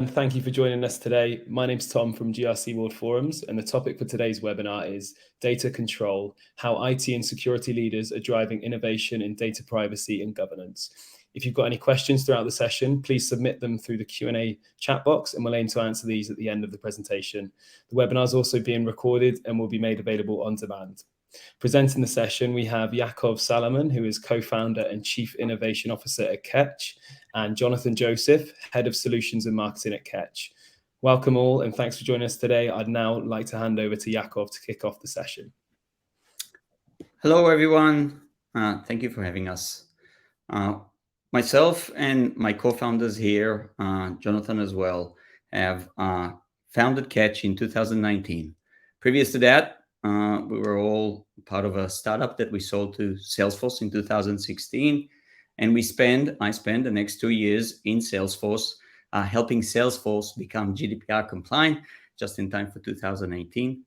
And thank you for joining us today. My name's Tom from GRC World Forums, and the topic for today's webinar is Data Control, how IT and security leaders are driving innovation in data privacy and governance. If you've got any questions throughout the session, please submit them through the Q&A chat box, and we'll aim to answer these at the end of the presentation. The webinar is also being recorded and will be made available on demand. Presenting the session, we have Yacov Salomon, who is co-founder and chief innovation officer at Catch, and Jonathan Joseph, head of solutions and marketing at Catch. Welcome all, and thanks for joining us today. I'd now like to hand over to Yacov to kick off the session. Hello, everyone. Thank you for having us. Myself and my co-founders here, Jonathan as well, have founded Catch in 2019. Previous to that, we were all part of a startup that we sold to Salesforce in 2016. And I spent the next 2 years in Salesforce, helping Salesforce become GDPR compliant just in time for 2018.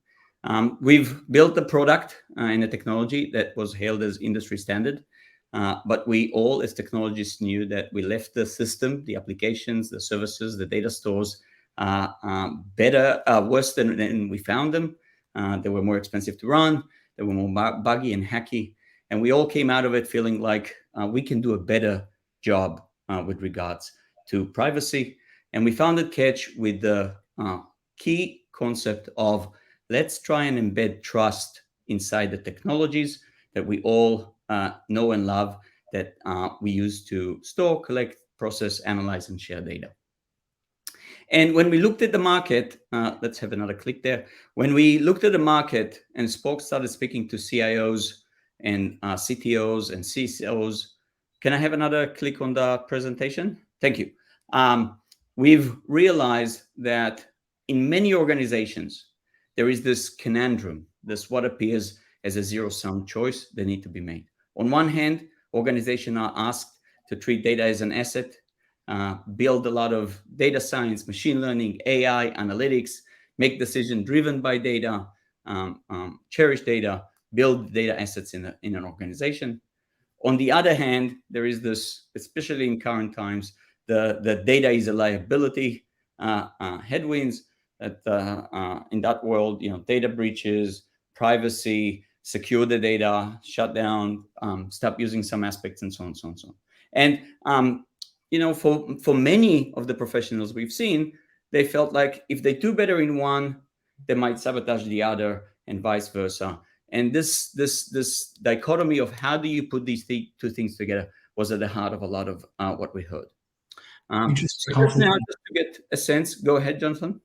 We've built a product and a technology that was hailed as industry standard. But we all, as technologists, knew that we left the system, the applications, the services, the data stores worse than we found them. They were more expensive to run. They were more buggy and hacky. And we all came out of it feeling like we can do a better job with regards to privacy. And we founded Catch with the key concept of let's try and embed trust inside the technologies that we all know and love, that we use to store, collect, process, analyze, and share data. And when we looked at the market, let's have another click there. When we looked at the market and started speaking to CIOs and CTOs and CISOs, can I have another click on the presentation? Thank you. We've realized that in many organizations, there is this conundrum, this what appears as a zero-sum choice that need to be made. On one hand, organizations are asked to treat data as an asset, build a lot of data science, machine learning, AI, analytics, make decisions driven by data, cherish data, build data assets in an organization. On the other hand, there is this, especially in current times, the data is a liability, headwinds that in that world, data breaches, privacy, secure the data, shut down, stop using some aspects, and so on, so on, so on. And for many of the professionals we've seen, they felt like if they do better in one, they might sabotage the other, and vice versa. And this dichotomy of how do you put these two things together was at the heart of a lot of what we heard. Interesting conflict. Now, just to get a sense, go ahead, Jonathan.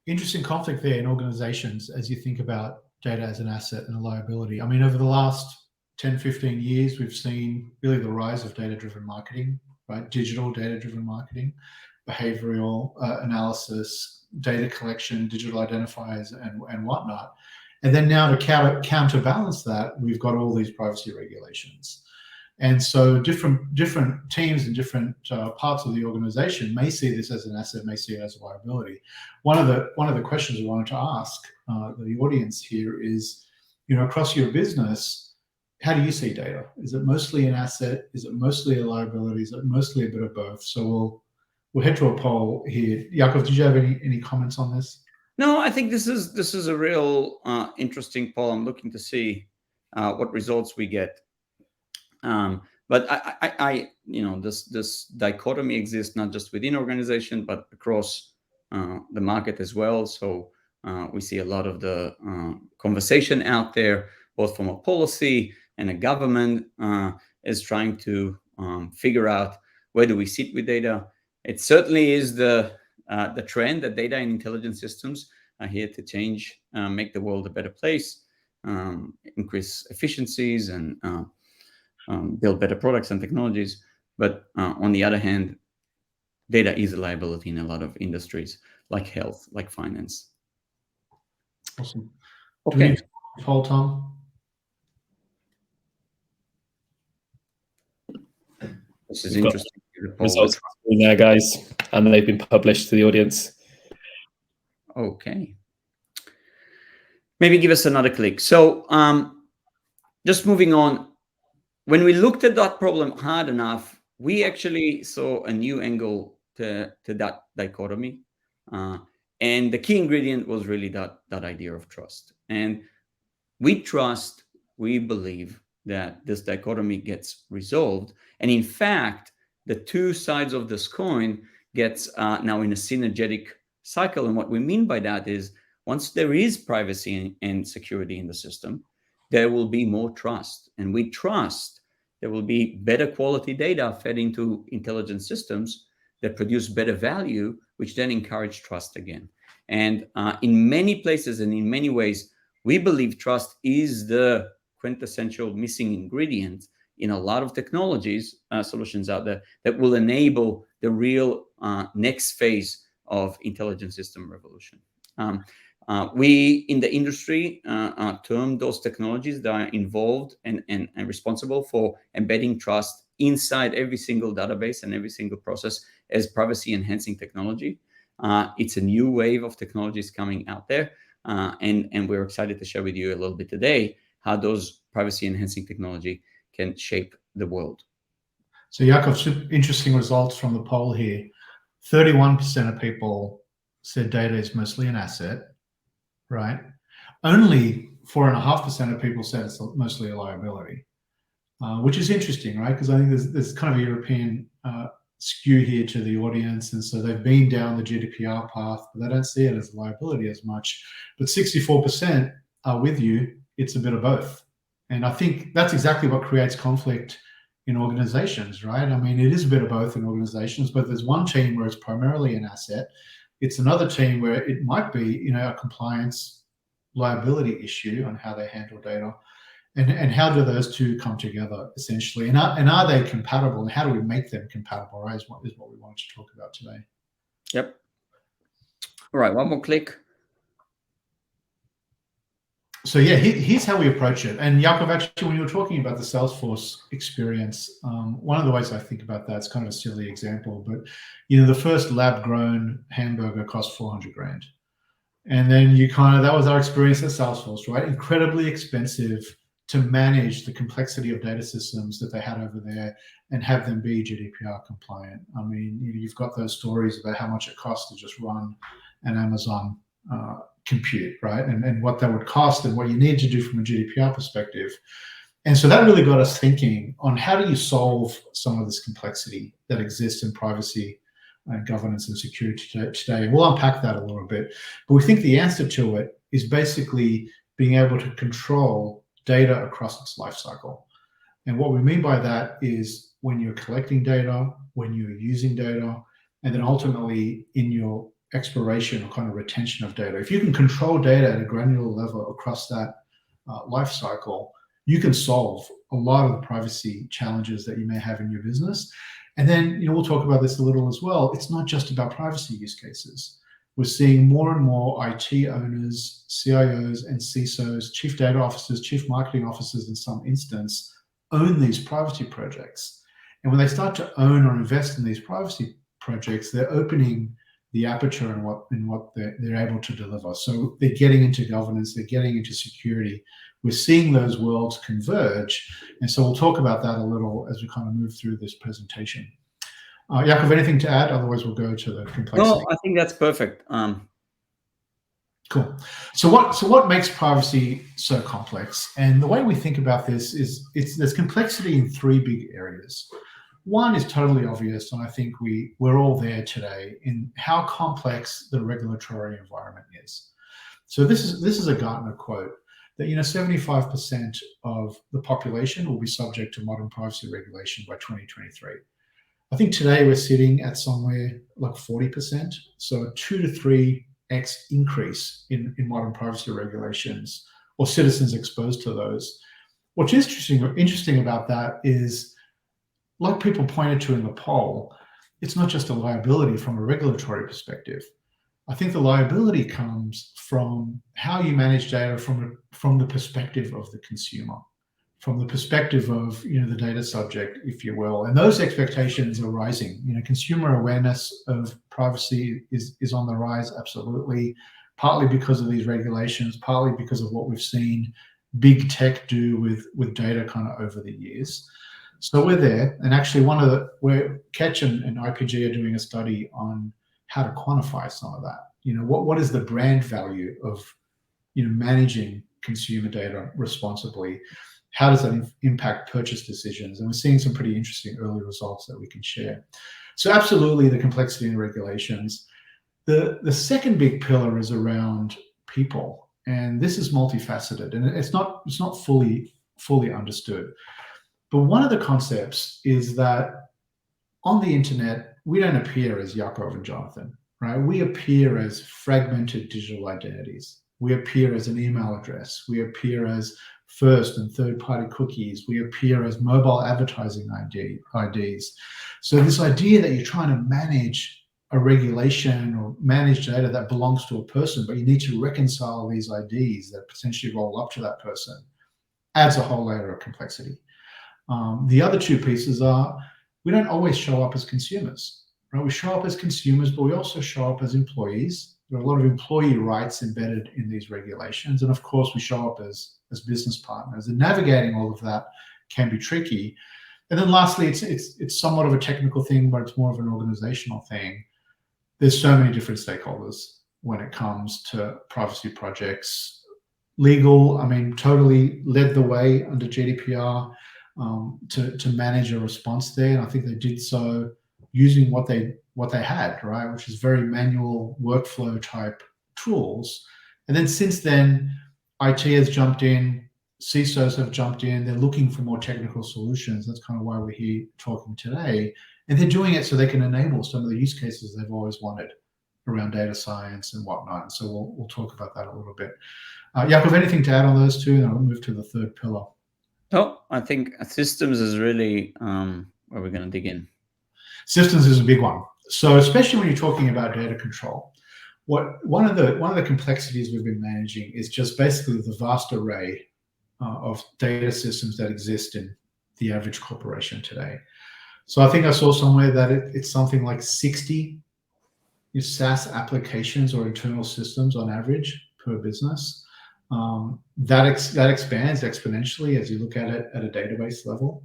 Interesting conflict there in organizations as you think about data as an asset and a liability. I mean, over the last 10, 15 years, we've seen really the rise of data-driven marketing, right? Digital data-driven marketing, behavioral analysis, data collection, digital identifiers, and whatnot. And then now to counterbalance that, we've got all these privacy regulations. And so different teams and different parts of the organization may see this as an asset, may see it as a liability. One of the questions we wanted to ask the audience here is, across your business, how do you see data? Is it mostly an asset? Is it mostly a liability? Is it mostly a bit of both? So we'll head to a poll here. Yacov, did you have any comments on this? No, I think this is a real interesting poll. I'm looking to see what results we get. But this dichotomy exists not just within organization, but across the market as well. So we see a lot of the conversation out there, both from a policy and a government, is trying to figure out where do we sit with data. It certainly is the trend that data and intelligence systems are here to change, make the world a better place, increase efficiencies, and build better products and technologies. But on the other hand, data is a liability in a lot of industries, like health, like finance. Awesome. Okay. Poll, Tom? This is interesting. Results in there, guys, and they've been published to the audience. Okay. Maybe give us another click. So just moving on, when we looked at that problem hard enough, we actually saw a new angle to that dichotomy. And the key ingredient was really that idea of trust. And we believe that this dichotomy gets resolved. And in fact, the two sides of this coin gets now in a synergetic cycle. And what we mean by that is once there is privacy and security in the system, there will be more trust. And we trust there will be better quality data fed into intelligent systems that produce better value, which then encourage trust again. And in many places and in many ways, we believe trust is the quintessential missing ingredient in a lot of technologies, solutions out there that will enable the real next phase of intelligent system revolution. We in the industry term those technologies that are involved and responsible for embedding trust inside every single database and every single process as privacy enhancing technology. It's a new wave of technologies coming out there. And we're excited to share with you a little bit today how those privacy enhancing technology can shape the world. So Yacov, interesting results from the poll here. 31% of people said data is mostly an asset, right? Only 4.5% of people said it's mostly a liability, which is interesting, right? Because I think there's kind of a European skew here to the audience, and so they've been down the GDPR path, but they don't see it as a liability as much. But 64% are with you. It's a bit of both, and I think that's exactly what creates conflict in organizations, right? I mean, it is a bit of both in organizations, but there's one team where it's primarily an asset. It's another team where it might be, a compliance liability issue on how they handle data. And how do those two come together, essentially? And are they compatible? And how do we make them compatible, right, is what we wanted to talk about today. Yep. All right, one more click. So yeah, here's how we approach it. And Yacov, actually, when you were talking about the Salesforce experience, one of the ways I think about that, it's kind of a silly example, but the first lab-grown hamburger cost $400,000. And then that was our experience at Salesforce, right? Incredibly expensive to manage the complexity of data systems that they had over there and have them be GDPR compliant. I mean, you've got those stories about how much it costs to just run an Amazon compute, right? And what that would cost and what you need to do from a GDPR perspective. And so that really got us thinking on how do you solve some of this complexity that exists in privacy and governance and security today. We'll unpack that a little bit, but we think the answer to it is basically being able to control data across its life cycle. And what we mean by that is when you're collecting data, when you're using data, and then ultimately in your exploration or kind of retention of data. If you can control data at a granular level across that life cycle, you can solve a lot of the privacy challenges that you may have in your business. And then, we'll talk about this a little as well. It's not just about privacy use cases. We're seeing more and more IT owners, CIOs and CISOs, chief data officers, chief marketing officers in some instance, own these privacy projects. And when they start to own or invest in these privacy projects, they're opening the aperture in what they're able to deliver. So they're getting into governance, they're getting into security. We're seeing those worlds converge. And so we'll talk about that a little as we kind of move through this presentation. Yacov, anything to add? Otherwise, we'll go to the complexity. No, I think that's perfect. Cool. So what makes privacy so complex? And the way we think about this is there's complexity in three big areas. One is totally obvious, and I think we're all there today in how complex the regulatory environment is. So this is a Gartner quote that 75% of the population will be subject to modern privacy regulation by 2023. I think today we're sitting at somewhere like 40%, so a 2 to 3x increase in modern privacy regulations or citizens exposed to those. What's interesting about that is, like people pointed to in the poll, it's not just a liability from a regulatory perspective. I think the liability comes from how you manage data from the perspective of the consumer, from the perspective of the data subject, if you will. And those expectations are rising. Consumer awareness of privacy is on the rise, absolutely, partly because of these regulations, partly because of what we've seen big tech do with data kind of over the years. So we're there, and actually where Ketch and IPG are doing a study on how to quantify some of that. What is the brand value of managing consumer data responsibly? How does that impact purchase decisions? And we're seeing some pretty interesting early results that we can share. So absolutely, the complexity in regulations. The second big pillar is around people, and this is multifaceted, and it's not fully understood. But one of the concepts is that on the internet, we don't appear as Yacov and Jonathan, right? We appear as fragmented digital identities. We appear as an email address. We appear as first and third-party cookies. We appear as mobile advertising IDs. So this idea that you're trying to manage a regulation or manage data that belongs to a person, but you need to reconcile these IDs that potentially roll up to that person, adds a whole layer of complexity. The other two pieces are, we don't always show up as consumers, right? We show up as consumers, but we also show up as employees. There are a lot of employee rights embedded in these regulations. And of course, we show up as business partners, and navigating all of that can be tricky. And then lastly, it's somewhat of a technical thing, but it's more of an organizational thing. There's so many different stakeholders when it comes to privacy projects. Legal, totally led the way under GDPR to manage a response there. And I think they did so using what they had, right, which is very manual workflow type tools. And then since then, IT has jumped in, CISOs have jumped in. They're looking for more technical solutions. That's kind of why we're here talking today. And they're doing it so they can enable some of the use cases they've always wanted around data science and whatnot. So we'll talk about that a little bit. Yacov, anything to add on those two? And then I'll move to the third pillar. Oh, I think systems is really where we're going to dig in. Systems is a big one. So especially when you're talking about data control, one of the complexities we've been managing is just basically the vast array of data systems that exist in the average corporation today. So I think I saw somewhere that it's something like 60 SaaS applications or internal systems on average per business. That expands exponentially as you look at it at a database level.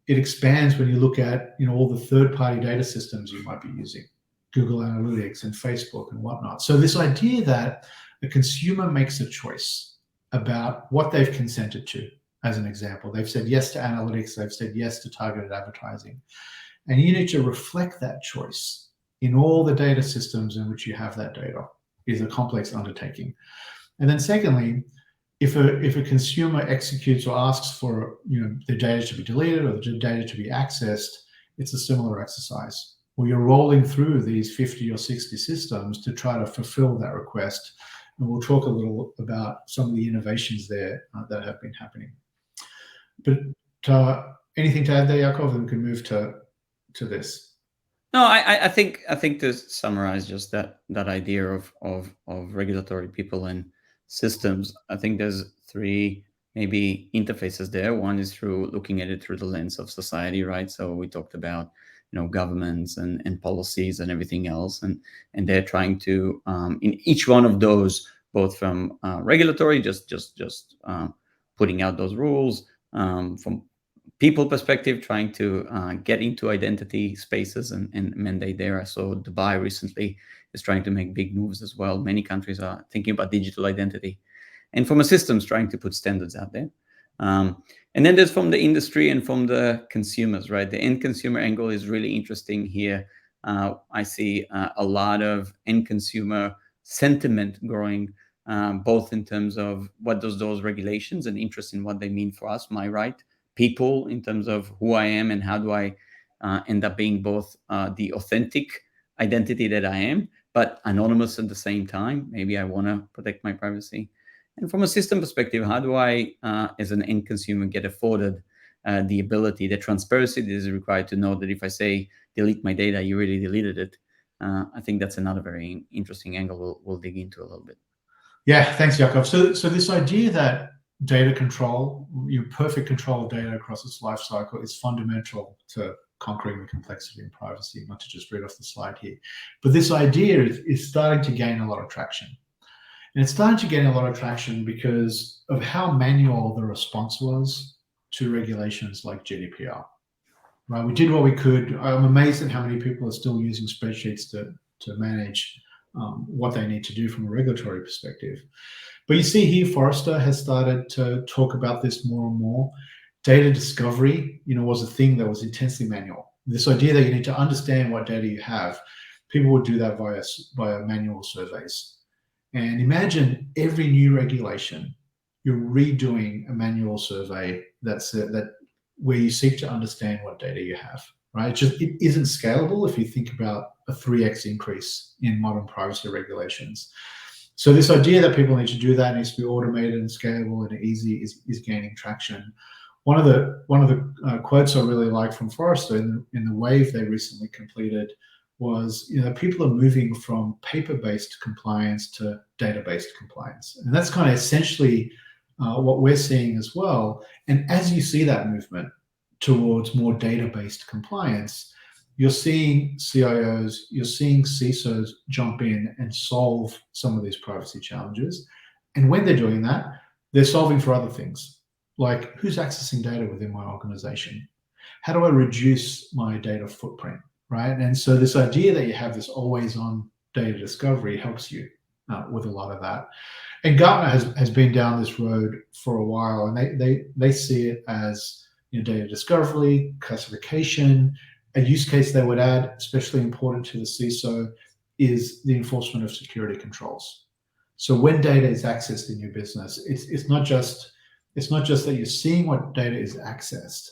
It expands when you look at all the third-party data systems you might be using, Google Analytics and Facebook and whatnot. So this idea that the consumer makes a choice about what they've consented to, as an example. They've said yes to analytics, they've said yes to targeted advertising. And you need to reflect that choice in all the data systems in which you have that data. Is a complex undertaking. And then secondly, if a consumer executes or asks for the data to be deleted or the data to be accessed, it's a similar exercise where you're rolling through these 50 or 60 systems to try to fulfill that request. And we'll talk a little about some of the innovations there that have been happening. But anything to add there, Yacov? Then we can move to this. No, I think to summarize just that idea of regulatory people and systems, I think there's three maybe interfaces there. One is through looking at it through the lens of society, right? So we talked about governments and policies and everything else, and they're trying to in each one of those, both from regulatory, just putting out those rules, from people perspective, trying to get into identity spaces and mandate there. So Dubai recently is trying to make big moves as well. Many countries are thinking about digital identity, and from a systems trying to put standards out there. And then there's from the industry and from the consumers, right? The end consumer angle is really interesting here. I see a lot of end consumer sentiment growing, both in terms of what does those regulations and interest in what they mean for us, my right, people in terms of who I am and how do I end up being both the authentic identity that I am, but anonymous at the same time. Maybe I want to protect my privacy. And from a system perspective, how do I, as an end consumer, get afforded the ability, the transparency that is required to know that if I say delete my data, you really deleted it? I think that's another very interesting angle we'll dig into a little bit. Yeah, thanks, Yacov. So this idea that data control, perfect control of data across its life cycle is fundamental to conquering the complexity and privacy, not to just read off the slide here. But this idea is starting to gain a lot of traction. And it's starting to gain a lot of traction because of how manual the response was to regulations like GDPR. Right? We did what we could. I'm amazed at how many people are still using spreadsheets to to manage what they need to do from a regulatory perspective. But you see here, Forrester has started to talk about this more and more. Data discovery, was a thing that was intensely manual. This idea that you need to understand what data you have, people would do that via manual surveys. And imagine every new regulation, you're redoing a manual survey that where you seek to understand what data you have, right? It isn't scalable if you think about a 3x increase in modern privacy regulations. So this idea that people need to do that needs to be automated and scalable and easy is gaining traction. One of the quotes I really like from Forrester in the wave they recently completed was, people are moving from paper-based compliance to data-based compliance, and that's kind of essentially what we're seeing as well. And as you see that movement towards more data-based compliance, you're seeing CIOs, you're seeing CISOs jump in and solve some of these privacy challenges. And when they're doing that, they're solving for other things, like who's accessing data within my organization? How do I reduce my data footprint, right? And so this idea that you have this always-on data discovery helps you with a lot of that. And Gartner has been down this road for a while, and they see it as data discovery, classification. A use case they would add, especially important to the CISO, is the enforcement of security controls. So when data is accessed in your business, it's not just that you're seeing what data is accessed,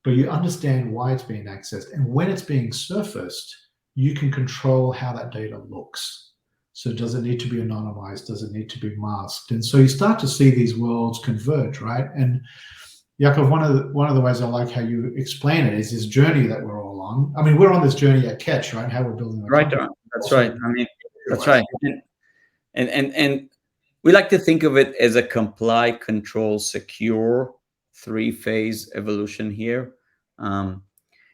but you understand why it's being accessed. And when it's being surfaced, you can control how that data looks. So does it need to be anonymized? Does it need to be masked? And so you start to see these worlds converge, right? And Yacov, one of the ways I like how you explain it is this journey that we're all on. I mean, we're on this journey at Catch, right? How we're building our Right, company. that's right. I mean, that's right. And we like to think of it as a comply, control, secure 3-phase evolution here.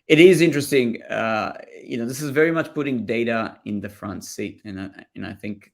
It is interesting. This is very much putting data in the front seat, and I think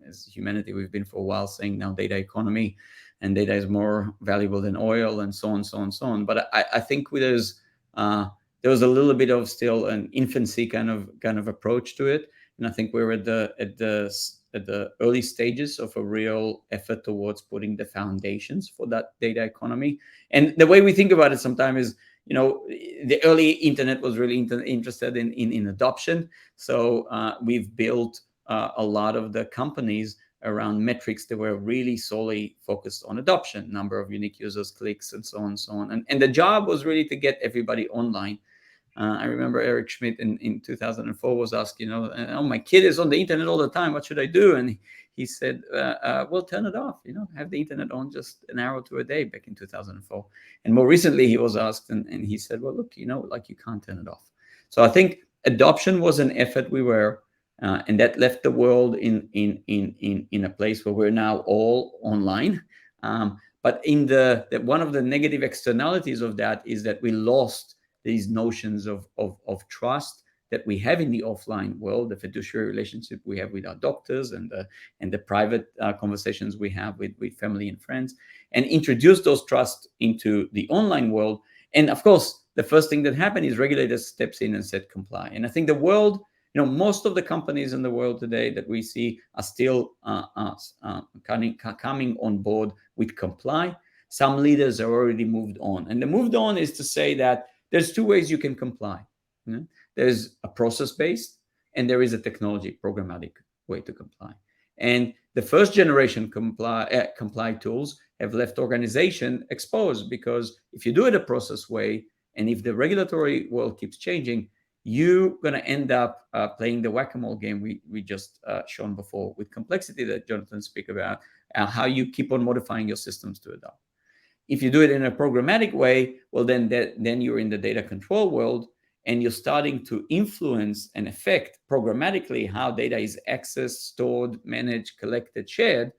as humanity, we've been for a while saying now data economy, and data is more valuable than oil, and so on, so on, so on. But I think there was a little bit of still an infancy kind of approach to it, and I think we're at the early stages of a real effort towards putting the foundations for that data economy. And the way we think about it sometimes is, the early internet was really interested in adoption. So we've built a lot of the companies around metrics that were really solely focused on adoption, number of unique users, clicks, and so on and so on. And the job was really to get everybody online. I remember Eric Schmidt in 2004 was asked, oh, my kid is on the internet all the time. What should I do? And he said, well, turn it off, have the internet on just an hour to a day back in 2004. And more recently he was asked and he said, well, look, you can't turn it off. So I think adoption was an effort we were, and that left the world in a place where we're now all online. But one of the negative externalities of that is that we lost these notions of trust that we have in the offline world, the fiduciary relationship we have with our doctors and the private conversations we have with family and friends, and introduce those trusts into the online world. And of course, the first thing that happened is regulators steps in and said comply. And I think the world, most of the companies in the world today that we see are still coming on board with comply. Some leaders are already moved on. And the moved on is to say that there's 2 ways you can comply. There's a process-based and there is a technology programmatic way to comply. And the first generation comply tools have left organization exposed, because if you do it a process way, and if the regulatory world keeps changing, you're going to end up playing the whack-a-mole game we just shown before with complexity that Jonathan speak about, how you keep on modifying your systems to adopt. If you do it in a programmatic way, well, then you're in the data control world, and you're starting to influence and affect programmatically how data is accessed, stored, managed, collected, shared,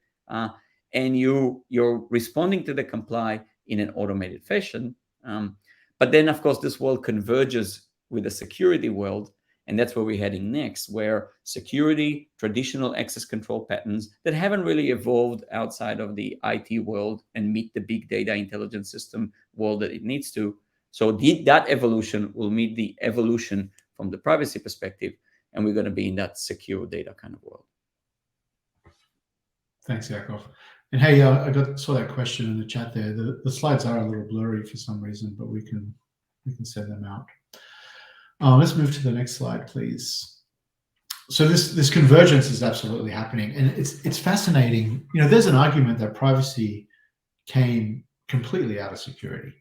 and you're responding to the comply in an automated fashion. But then, of course, this world converges with the security world, and that's where we're heading next, where security, traditional access control patterns that haven't really evolved outside of the IT world and meet the big data intelligence system world that it needs to. So that evolution will meet the evolution from the privacy perspective and we're going to be in that secure data kind of world. Thanks, Yacov. And hey, I saw that question in the chat there. The slides are a little blurry for some reason, but we can send them out. Let's move to the next slide, please. So this convergence is absolutely happening, and it's fascinating. There's an argument that privacy came completely out of security,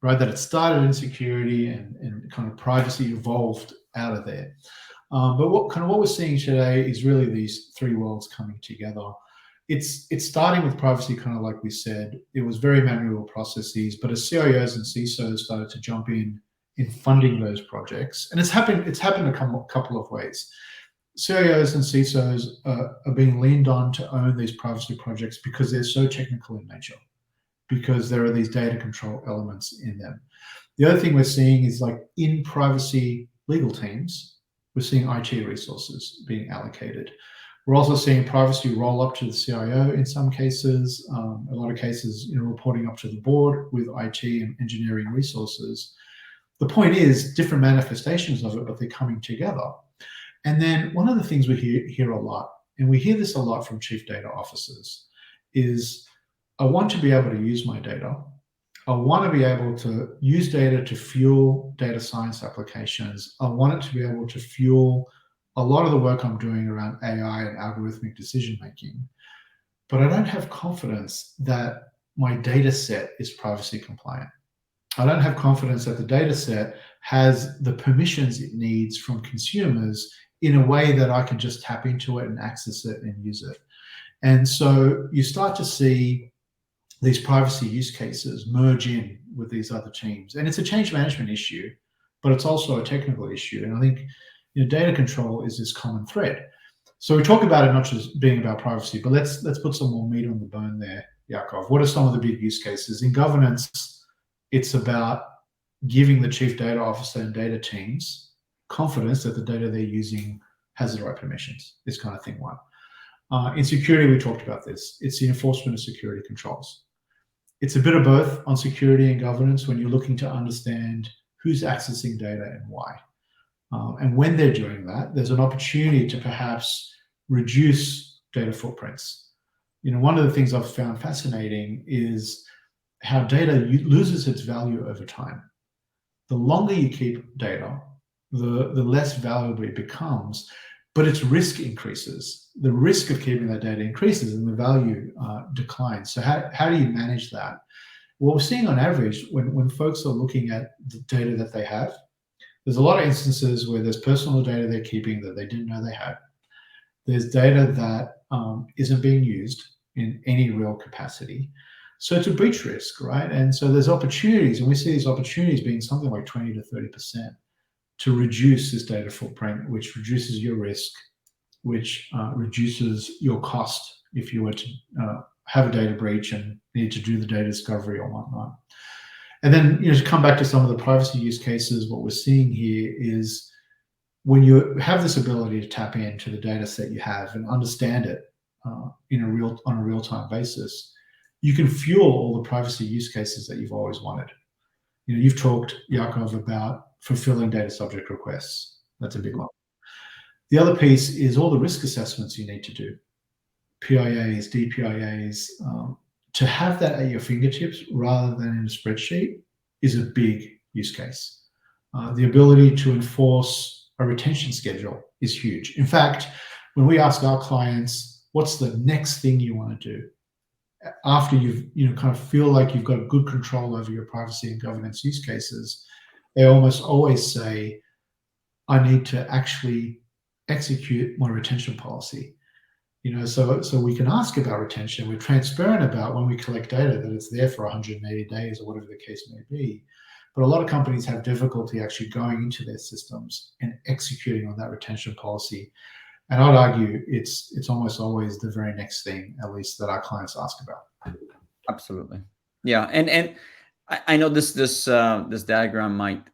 right? That it started in security and kind of privacy evolved out of there. But what we're seeing today is really these three worlds coming together. It's starting with privacy, kind of like we said. It was very manual processes, but as CIOs and CISOs started to jump in funding those projects, and it's happened a couple of ways. CIOs and CISOs are being leaned on to own these privacy projects because they're so technical in nature, because there are these data control elements in them. The other thing we're seeing is, like, in privacy legal teams, we're seeing IT resources being allocated. We're also seeing privacy roll up to the CIO in some cases, a lot of cases, reporting up to the board with IT and engineering resources. The point is, different manifestations of it, but they're coming together. And then one of the things we hear a lot, and we hear this a lot from chief data officers, is I want to be able to use my data. I want to be able to use data to fuel data science applications. I want it to be able to fuel a lot of the work I'm doing around AI and algorithmic decision making. But I don't have confidence that my data set is privacy compliant. I don't have confidence that the data set has the permissions it needs from consumers in a way that I can just tap into it and access it and use it. And so you start to see these privacy use cases merge in with these other teams. And it's a change management issue, but it's also a technical issue. And I think data control is this common thread. So we talk about it not just being about privacy, but let's put some more meat on the bone there, Yacov. What are some of the big use cases? In governance, it's about giving the chief data officer and data teams confidence that the data they're using has the right permissions, this kind of thing, one. In security, we talked about this. It's the enforcement of security controls. It's a bit of both on security and governance when you're looking to understand who's accessing data and why. And when they're doing that, there's an opportunity to perhaps reduce data footprints. One of the things I've found fascinating is how data loses its value over time. The longer you keep data, the less valuable it becomes, but its risk increases. The risk of keeping that data increases and the value declines. So how do you manage that? What we're seeing on average when folks are looking at the data that they have, there's a lot of instances where there's personal data they're keeping that they didn't know they had. There's data that isn't being used in any real capacity. So it's a breach risk, right? And so there's opportunities, and we see these opportunities being something like 20 to 30% to reduce this data footprint, which reduces your risk, which reduces your cost if you were to have a data breach and need to do the data discovery or whatnot. And then, to come back to some of the privacy use cases, what we're seeing here is when you have this ability to tap into the data set you have and understand it on a real-time basis, you can fuel all the privacy use cases that you've always wanted. You've talked, Yacov, about fulfilling data subject requests. That's a big one. The other piece is all the risk assessments you need to do, PIAs, DPIAs. To have that at your fingertips rather than in a spreadsheet is a big use case. The ability to enforce a retention schedule is huge. In fact, when we ask our clients, what's the next thing you want to do after you've kind of feel like you've got good control over your privacy and governance use cases, they almost always say, I need to actually execute my retention policy. So we can ask about retention. We're transparent about when we collect data that it's there for 180 days or whatever the case may be. But a lot of companies have difficulty actually going into their systems and executing on that retention policy. And I'd argue it's almost always the very next thing, at least, that our clients ask about. Absolutely, yeah. And I know this diagram might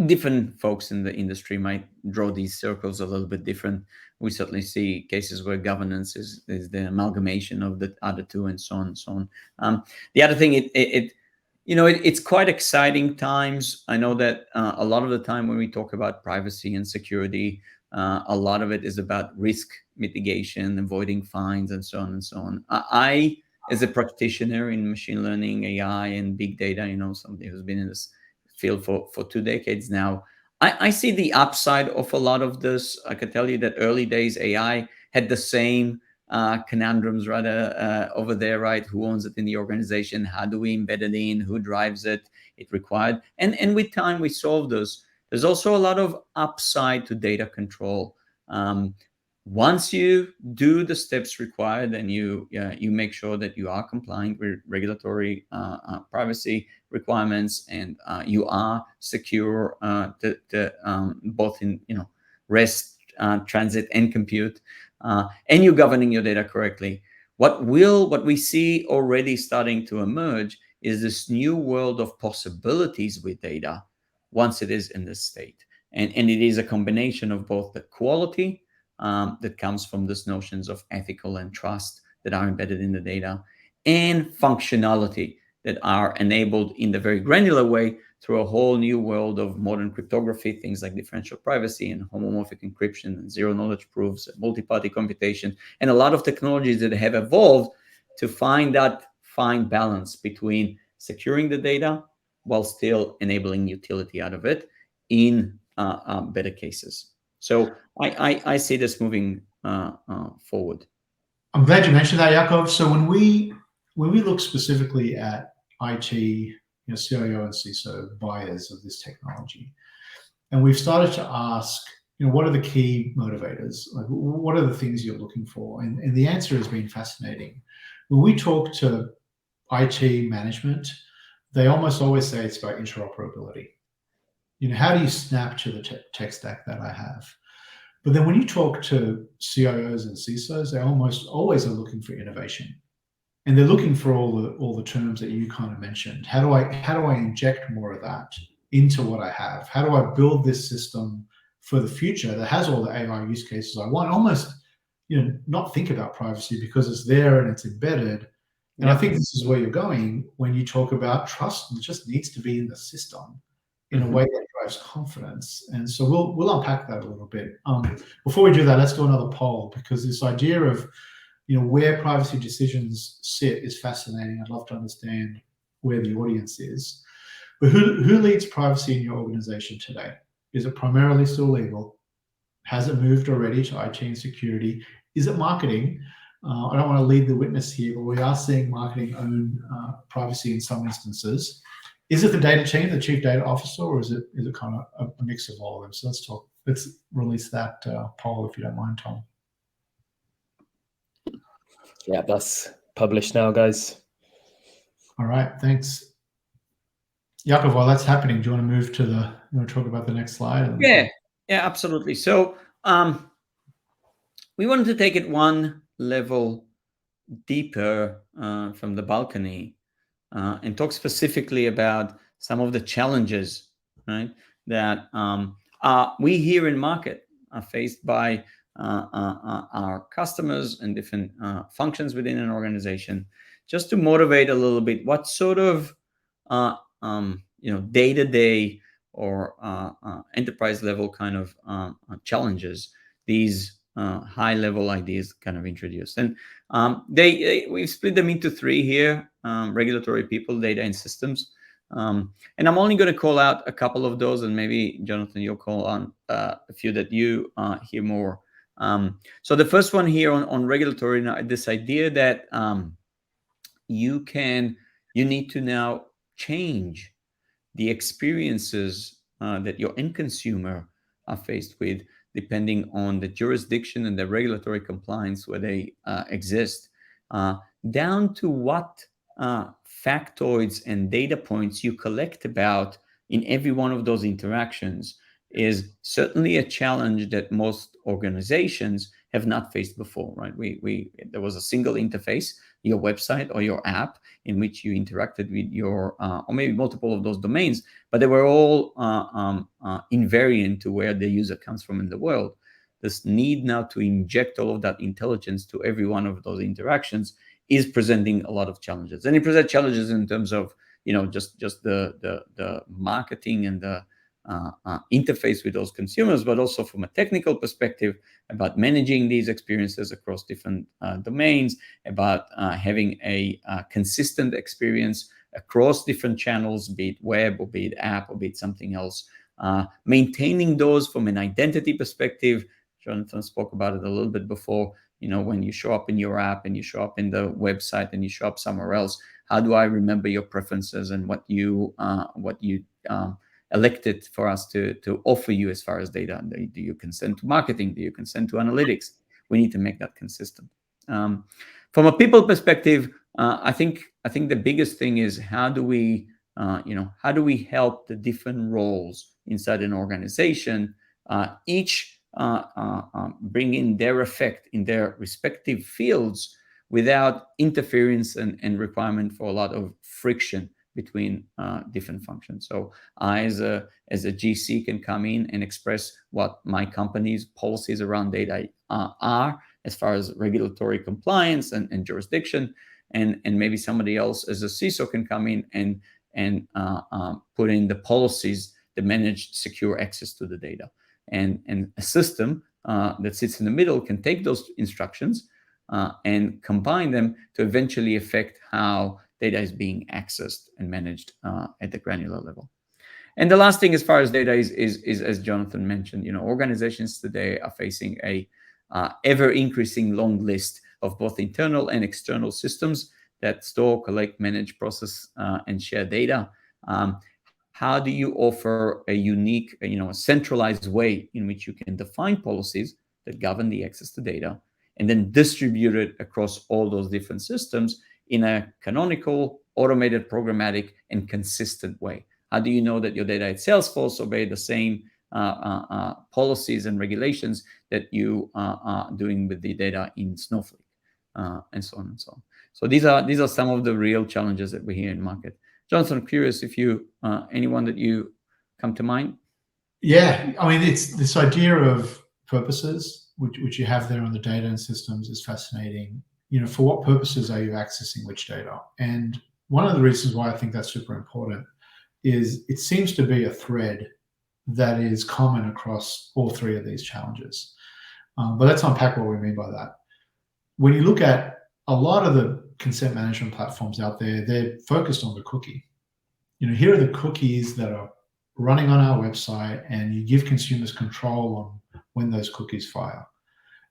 different folks in the industry might draw these circles a little bit different. We certainly see cases where governance is the amalgamation of the other two, and so on and so on. The other thing, It's quite exciting times. I know that a lot of the time when we talk about privacy and security, a lot of it is about risk mitigation, avoiding fines, and so on and so on. I, as a practitioner in machine learning, AI, and big data, somebody who's been in this field for 2 decades now, I see the upside of a lot of this. I can tell you that early days AI had the same conundrums rather over there, right? Who owns it in the organization? How do we embed it in? Who drives it? It required, and with time we solved those. There's also a lot of upside to data control. Once you do the steps required and you make sure that you are compliant with regulatory privacy requirements, and you are secure both in rest, transit, and compute, and you're governing your data correctly. What we see already starting to emerge is this new world of possibilities with data once it is in this state. And it is a combination of both the quality that comes from these notions of ethical and trust that are embedded in the data, and functionality that are enabled in the very granular way through a whole new world of modern cryptography, things like differential privacy and homomorphic encryption and zero knowledge proofs and multi-party computation, and a lot of technologies that have evolved to find that fine balance between securing the data while still enabling utility out of it in better cases. So I see this moving forward. I'm glad you mentioned that, Yaakov. So when we look specifically at IT, CIO and CISO buyers of this technology, and we've started to ask, what are the key motivators? Like, what are the things you're looking for? And the answer has been fascinating. When we talk to IT management, they almost always say it's about interoperability. How do you snap to the tech stack that I have? But then when you talk to CIOs and CISOs, they almost always are looking for innovation. And they're looking for all the terms that you kind of mentioned. How do I inject more of that into what I have? How do I build this system for the future that has all the AI use cases I want? Almost, not think about privacy because it's there and it's embedded. And I think this is where you're going when you talk about trust. It just needs to be in the system in a way that drives confidence. And so we'll unpack that a little bit. Before we do that, let's do another poll, because this idea of where privacy decisions sit is fascinating. I'd love to understand where the audience is. But who leads privacy in your organization today? Is it primarily still legal? Has it moved already to IT and security? Is it marketing? I don't want to lead the witness here, but we are seeing marketing own privacy in some instances. Is it the data team, the chief data officer, or is it kind of a mix of all of them? So let's release that poll if you don't mind, Tom. Yeah, that's published now, guys. All right, thanks. Yaakov, while that's happening, do you want to move to you want to talk about the next slide? Yeah, absolutely. So we wanted to take it one level deeper from the balcony and talk specifically about some of the challenges, right, that we here in market are faced by our customers and different functions within an organization, just to motivate a little bit what sort of day-to-day or enterprise level kind of challenges these high-level ideas kind of introduced. And we've split them into three here: regulatory, people, data, and systems. And I'm only going to call out a couple of those, and maybe Jonathan, you'll call on a few that you hear more. So the first one here on regulatory, this idea that you need to now change the experiences that your end consumer are faced with, depending on the jurisdiction and the regulatory compliance where they exist, down to what factoids and data points you collect about in every one of those interactions is certainly a challenge that most organizations have not faced before, right? There was a single interface, your website or your app, in which you interacted with your, or maybe multiple of those domains, but they were all invariant to where the user comes from in the world. This need now to inject all of that intelligence to every one of those interactions is presenting a lot of challenges. And it presents challenges in terms of just the marketing and the interface with those consumers, but also from a technical perspective about managing these experiences across different domains, about having a consistent experience across different channels, be it web or be it app or be it something else, maintaining those from an identity perspective. Jonathan spoke about it a little bit before. When you show up in your app and you show up in the website and you show up somewhere else, how do I remember your preferences and what you elected for us to offer you as far as data? Do you consent to marketing? Do you consent to analytics? We need to make that consistent. From a people perspective, I think the biggest thing is how do we help the different roles inside an organization each bring in their effect in their respective fields without interference and requirement for a lot of friction between different functions. So I, as a GC, can come in and express what my company's policies around data are as far as regulatory compliance and jurisdiction, and maybe somebody else as a CISO can come in and put in the policies that manage secure access to the data. And a system that sits in the middle can take those instructions and combine them to eventually affect how data is being accessed and managed at the granular level. And the last thing as far as data is as Jonathan mentioned, organizations today are facing a ever-increasing long list of both internal and external systems that store, collect, manage, process, and share data. How do you offer a unique, a centralized way in which you can define policies that govern the access to data and then distribute it across all those different systems in a canonical, automated, programmatic, and consistent way? How do you know that your data at Salesforce obey the same policies and regulations that you are doing with the data in Snowflake, and so on and so on? So these are some of the real challenges that we hear in the market. Jonathan, I'm curious if you anyone that you come to mind. Yeah, I mean, it's this idea of purposes, which you have there on the data and systems, is fascinating. For what purposes are you accessing which data? And one of the reasons why I think that's super important is it seems to be a thread that is common across all three of these challenges. But let's unpack what we mean by that. When you look at a lot of the consent management platforms out there, they're focused on the cookie. Here are the cookies that are running on our website, and you give consumers control on when those cookies fire.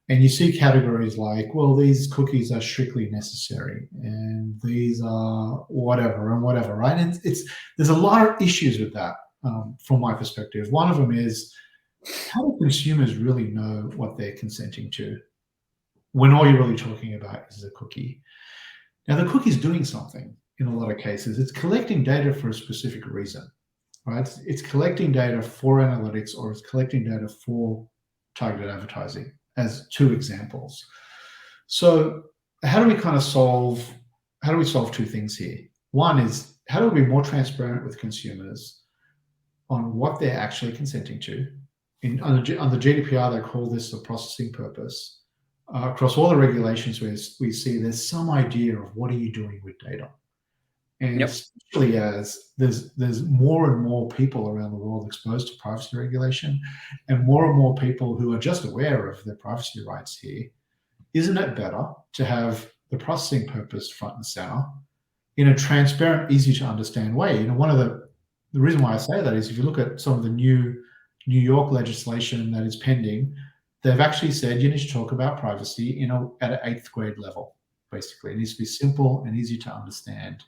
And you see categories like, well, these cookies are strictly necessary, and these are whatever and whatever, right? And there's a lot of issues with that from my perspective. One of them is, how do consumers really know what they're consenting to when all you're really talking about is a cookie? Now, the cookie is doing something in a lot of cases. It's collecting data for a specific reason, right? It's collecting data for analytics, or it's collecting data for targeted advertising, as two examples. So how do we solve two things here? One is, how do we be more transparent with consumers on what they're actually consenting to? On the GDPR, they call this the processing purpose. Across all the regulations, we see there's some idea of what are you doing with data. And especially as there's more and more people around the world exposed to privacy regulation, and more people who are just aware of their privacy rights here, isn't it better to have the processing purpose front and center in a transparent, easy to understand way? One of the reason why I say that is, if you look at some of the new New York legislation that is pending, they've actually said you need to talk about privacy at an 8th grade level. Basically, it needs to be simple and easy to understand.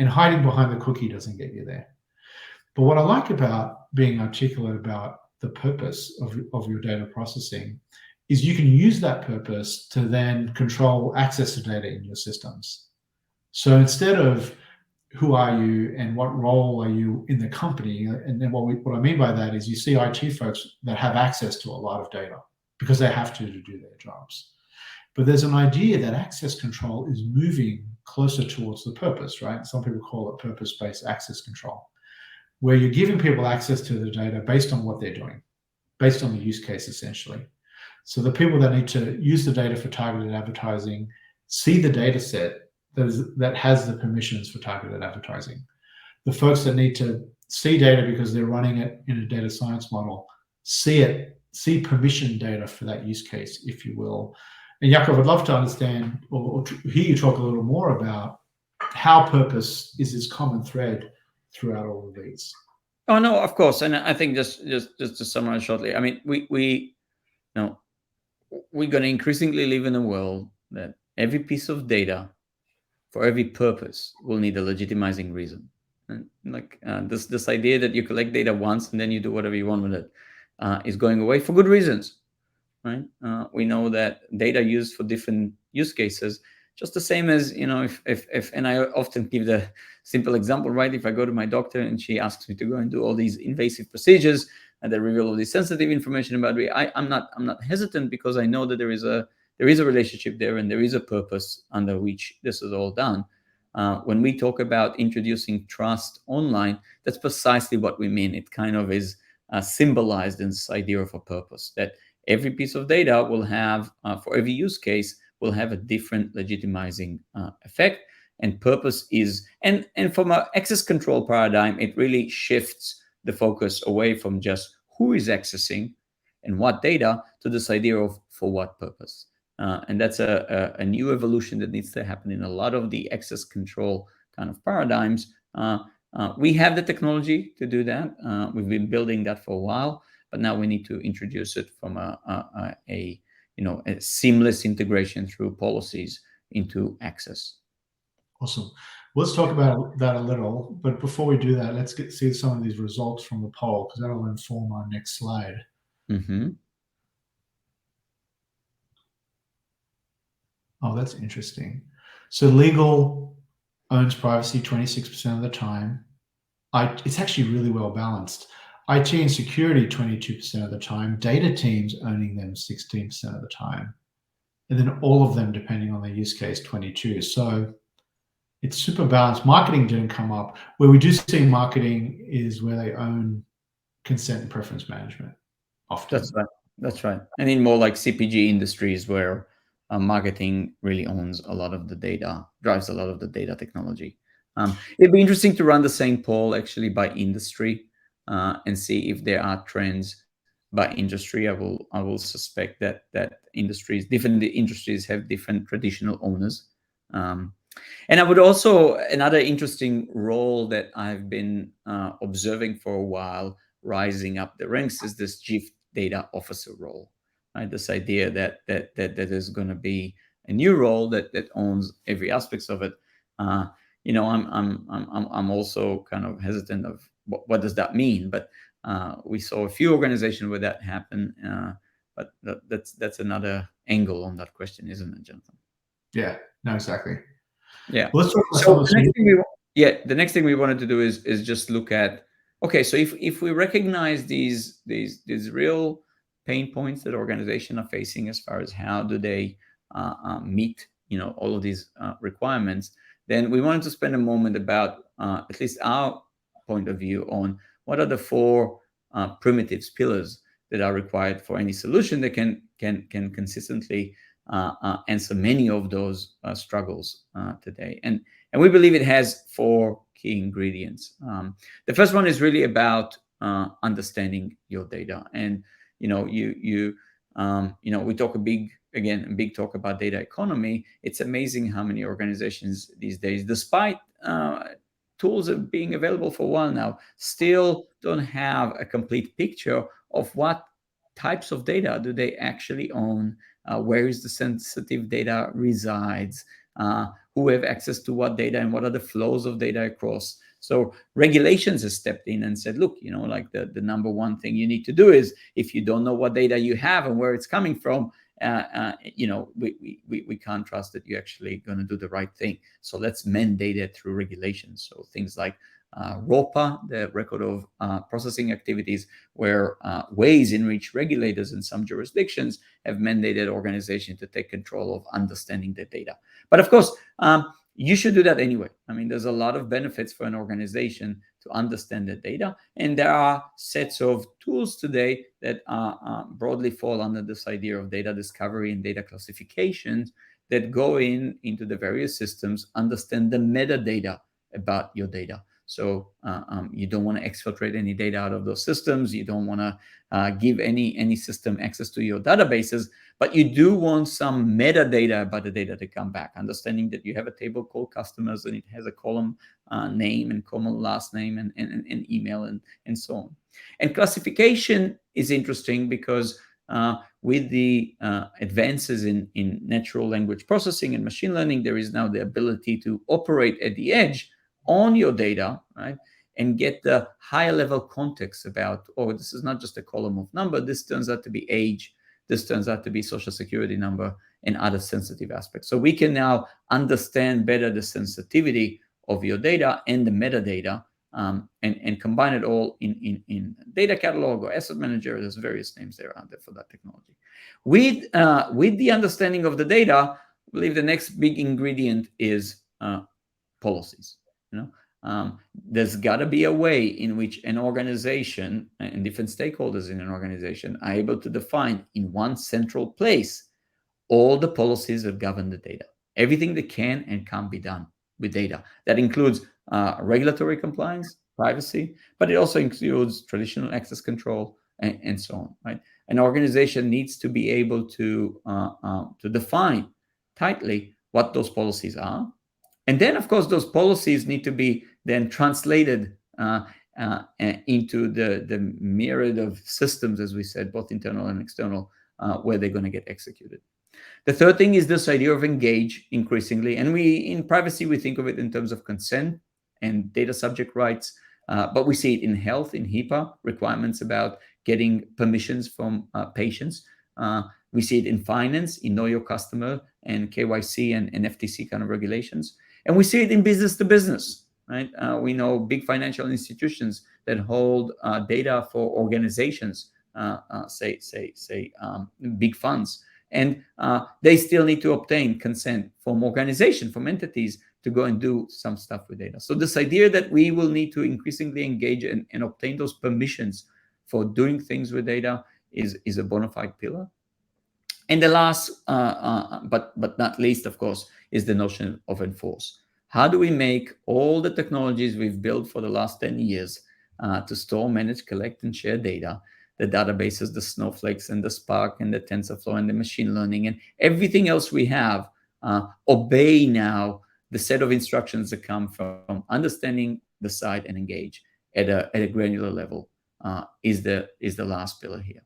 And hiding behind the cookie doesn't get you there. But what I like about being articulate about the purpose of your data processing is you can use that purpose to then control access to data in your systems. So instead of who are you and what role are you in the company, and then what I mean by that is you see IT folks that have access to a lot of data because they have to do their jobs. But there's an idea that access control is moving closer towards the purpose, right? Some people call it purpose-based access control, where you're giving people access to the data based on what they're doing, based on the use case, essentially. So the people that need to use the data for targeted advertising see the data set that has the permissions for targeted advertising. the folks that need to see data because they're running it in a data science model, see permission data for that use case, if you will. And Yacov, I'd love to understand or hear you talk a little more about how purpose is this common thread throughout all of these. Oh no, of course, and I think just to summarize shortly, I mean, we're going to increasingly live in a world that every piece of data for every purpose will need a legitimizing reason. And like this idea that you collect data once and then you do whatever you want with it is going away for good reasons, right? We know that data used for different use cases, just the same as, if and I often give the simple example, right? If I go to my doctor and she asks me to go and do all these invasive procedures and they reveal all this sensitive information about me, I'm not hesitant, because I know that there is a relationship there and there is a purpose under which this is all done. When we talk about introducing trust online, that's precisely what we mean. It kind of is symbolized in this idea of a purpose, that every piece of data will have, for every use case, will have a different legitimizing effect. And purpose is, and from an access control paradigm, it really shifts the focus away from just who is accessing and what data to this idea of for what purpose. And that's a new evolution that needs to happen in a lot of the access control kind of paradigms. We have the technology to do that. We've been building that for a while, but now we need to introduce it from a seamless integration through policies into access. Awesome. Let's talk about that a little, but before we do that, let's see some of these results from the poll, because that'll inform our next slide. Mm-hmm. Oh, that's interesting. So legal owns privacy 26% of the time. It's actually really well balanced. IT and security 22% of the time. Data teams owning them 16% of the time. And then all of them, depending on the use case, 22. So it's super balanced. Marketing didn't come up. Where we do see marketing is where they own consent and preference management often. That's right. And in more like CPG industries where marketing really owns a lot of the data, drives a lot of the data technology. It'd be interesting to run the same poll actually by industry and see if there are trends by industry. I will suspect that different industries have different traditional owners. And I would also, another interesting role that I've been observing for a while rising up the ranks is this chief data officer role, right? This idea that there's going to be a new role that owns every aspect of it. I'm also kind of hesitant of what does that mean, but we saw a few organizations where that happened, but that's another angle on that question, isn't it, Jonathan? Yeah, no, exactly. Yeah. Well, let's talk about so the next thing we wanted to do is just look at, okay, so if we recognize these real pain points that organizations are facing as far as how do they meet all of these requirements, then we wanted to spend a moment about at least our point of view on what are the four primitives, pillars that are required for any solution that can consistently answer many of those struggles today. And we believe it has four key ingredients. The first one is really about understanding your data. And we talk a big talk about data economy. It's amazing how many organizations these days, despite tools are being available for a while now, still don't have a complete picture of what types of data do they actually own, where is the sensitive data resides, who have access to what data, and what are the flows of data across. So regulations have stepped in and said, look, like the number one thing you need to do is, if you don't know what data you have and where it's coming from, we can't trust that you're actually going to do the right thing. So let's mandate it through regulations. So things like ROPA, the record of processing activities, where ways in which regulators in some jurisdictions have mandated organizations to take control of understanding the data. But of course, you should do that anyway. I mean, there's a lot of benefits for an organization to understand the data. And there are sets of tools today that broadly fall under this idea of data discovery and data classification that go into the various systems, understand the metadata about your data. So you don't want to exfiltrate any data out of those systems. You don't want to give any system access to your databases, but you do want some metadata about the data to come back, understanding that you have a table called customers and it has a column name and column last name and email and so on. And classification is interesting because with the advances in natural language processing and machine learning, there is now the ability to operate at the edge on your data, right? And get the higher level context about, oh, this is not just a column of number. This turns out to be age. This turns out to be social security number and other sensitive aspects. So we can now understand better the sensitivity of your data and the metadata and combine it all in data catalog or asset manager. There's various names there out there for that technology. With the understanding of the data, I believe the next big ingredient is policies. There's got to be a way in which an organization and different stakeholders in an organization are able to define in one central place all the policies that govern the data, everything that can and can't be done with data. That includes regulatory compliance, privacy, but it also includes traditional access control and so on. Right? An organization needs to be able to define tightly what those policies are. And then, of course, those policies need to be then translated into the myriad of systems, as we said, both internal and external, where they're going to get executed. The third thing is this idea of engage increasingly. And in privacy, we think of it in terms of consent and data subject rights, but we see it in health, in HIPAA, requirements about getting permissions from patients. We see it in finance, in know your customer and KYC and FTC kind of regulations. And we see it in business to business, right? We know big financial institutions that hold data for organizations, say big funds. And they still need to obtain consent from organizations, from entities to go and do some stuff with data. So this idea that we will need to increasingly engage and obtain those permissions for doing things with data is a bona fide pillar. And the last, but not least, of course, is the notion of enforce. How do we make all the technologies we've built for the last 10 years to store, manage, collect, and share data, the databases, the Snowflakes, and the Spark, and the TensorFlow, and the machine learning, and everything else we have, obey now the set of instructions that come from understanding, decide, and engage at a granular level is the last pillar here.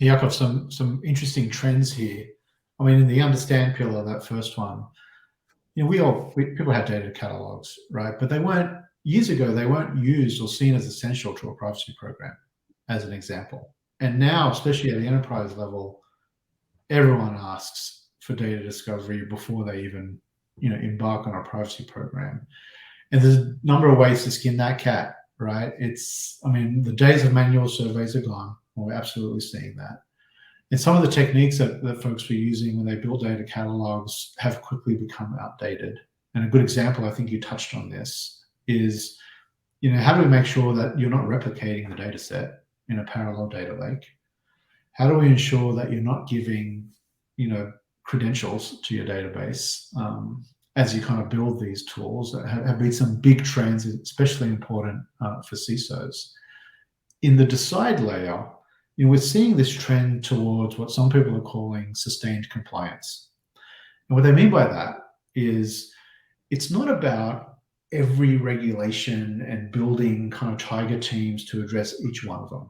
Yacov, some interesting trends here. I mean, in the understand pillar, that first one, people had data catalogs, right? But years ago, they weren't used or seen as essential to a privacy program, as an example. And now, especially at the enterprise level, everyone asks for data discovery before they even, embark on a privacy program. And there's a number of ways to skin that cat, right? The days of manual surveys are gone. We're absolutely seeing that. And some of the techniques that folks were using when they built data catalogs have quickly become outdated. And a good example, I think you touched on this, is, how do we make sure that you're not replicating the data set in a parallel data lake? How do we ensure that you're not giving, credentials to your database as you kind of build these tools? That have been some big trends, especially important for CISOs. In the decide layer, we're seeing this trend towards what some people are calling sustained compliance. And what they mean by that is it's not about every regulation and building kind of tiger teams to address each one of them.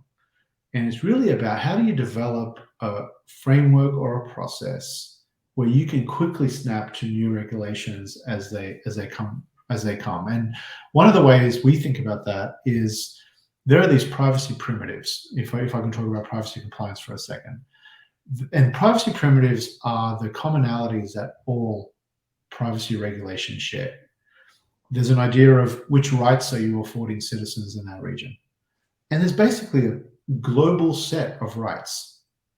And it's really about how do you develop a framework or a process where you can quickly snap to new regulations as they come. And one of the ways we think about that is there are these privacy primitives, if I can talk about privacy compliance for a second. And privacy primitives are the commonalities that all privacy regulations share. There's an idea of which rights are you affording citizens in that region. And there's basically a global set of rights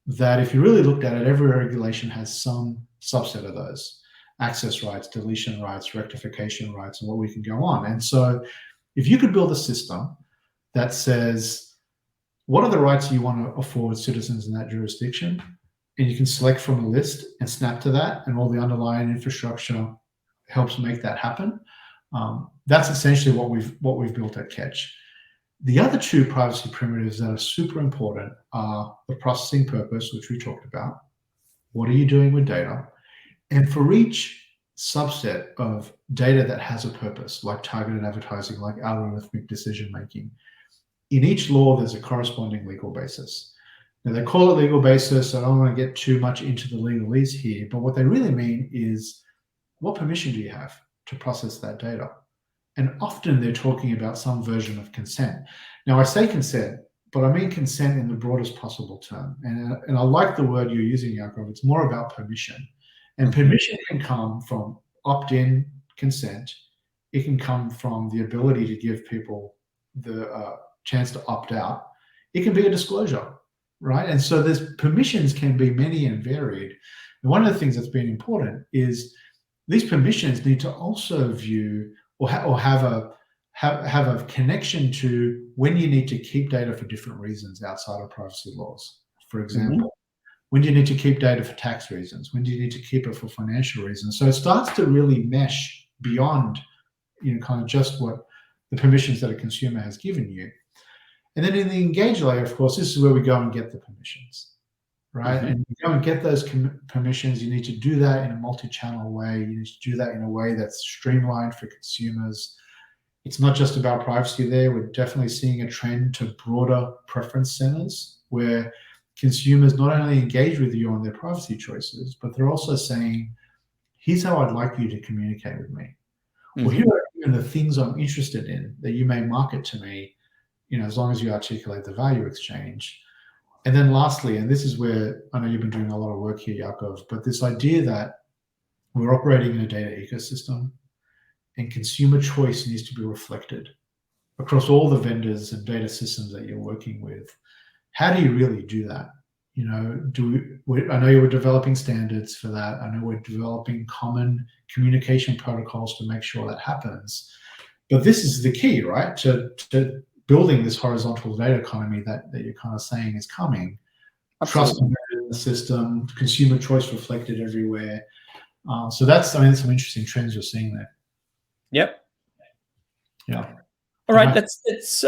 that, if you really looked at it, every regulation has some subset of those: access rights, deletion rights, rectification rights, and what we can go on. And so if you could build a system that says, what are the rights you want to afford citizens in that jurisdiction? And you can select from a list and snap to that, and all the underlying infrastructure helps make that happen. That's essentially what we've built at Catch. The other two privacy primitives that are super important are the processing purpose, which we talked about. What are you doing with data? And for each subset of data that has a purpose, like targeted advertising, like algorithmic decision making, in each law, there's a corresponding legal basis. Now, they call it legal basis. So I don't want to get too much into the legalese here, but what they really mean is, what permission do you have to process that data? And often they're talking about some version of consent. Now, I say consent, but I mean consent in the broadest possible term. And I like the word you're using, Yacov. It's more about permission. And permission can come from opt-in consent. It can come from the ability to give people the chance to opt out. It can be a disclosure, right? And so there's permissions can be many and varied. And one of the things that's been important is these permissions need to also view or have a connection to when you need to keep data for different reasons outside of privacy laws. For example, when do you need to keep data for tax reasons? When do you need to keep it for financial reasons? So it starts to really mesh beyond, kind of just what the permissions that a consumer has given you. And then in the engage layer, of course, this is where we go and get the permissions, right? And you go and get those permissions. You need to do that in a multi-channel way. You need to do that in a way that's streamlined for consumers. It's not just about privacy there. We're definitely seeing a trend to broader preference centers where consumers not only engage with you on their privacy choices, but they're also saying, here's how I'd like you to communicate with me. Or here are even the things I'm interested in that you may market to me, as long as you articulate the value exchange. And then lastly, and this is where I know you've been doing a lot of work here, Yacov, but this idea that we're operating in a data ecosystem and consumer choice needs to be reflected across all the vendors and data systems that you're working with. How do you really do that? I know you were developing standards for that. I know we're developing common communication protocols to make sure that happens. But this is the key, right? To building this horizontal data economy that you're kind of saying is coming. Trust in the system, consumer choice reflected everywhere. So that's some interesting trends you're seeing there. Yep. Yeah. All right. Let's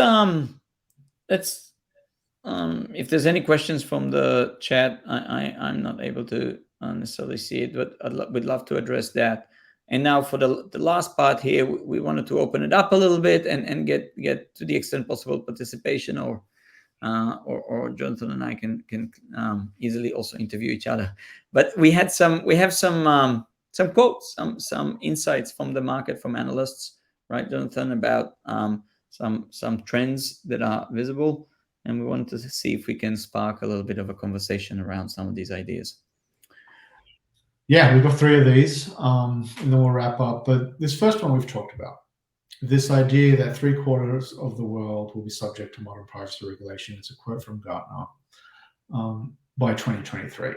if there's any questions from the chat, I'm not able to necessarily see it, but we'd love to address that. And now for the last part here, we wanted to open it up a little bit and get to the extent possible participation, or Jonathan and I can easily also interview each other. But we have some quotes, some insights from the market, from analysts, right, Jonathan, about some trends that are visible. And we wanted to see if we can spark a little bit of a conversation around some of these ideas. Yeah, we've got 3 of these, and then we'll wrap up. But this first one we've talked about, this idea that 3/4 of the world will be subject to modern privacy regulation. It's a quote from Gartner by 2023.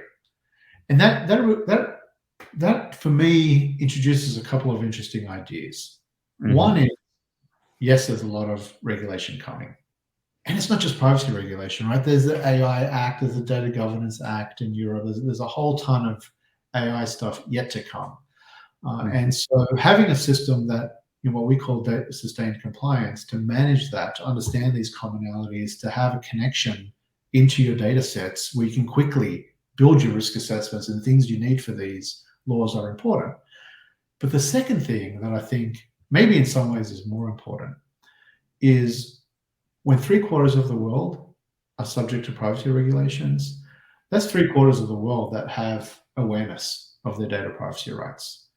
And that for me introduces a couple of interesting ideas. One is, yes, there's a lot of regulation coming. And it's not just privacy regulation, right? There's the AI Act, there's the Data Governance Act in Europe. There's a whole ton of AI stuff yet to come. And so having a system that, what we call data sustained compliance, to manage that, to understand these commonalities, to have a connection into your data sets where you can quickly build your risk assessments and things you need for these laws are important. But the second thing that I think maybe in some ways is more important is when 3/4 of the world are subject to privacy regulations, that's 3/4 of the world that have awareness of their data privacy rights.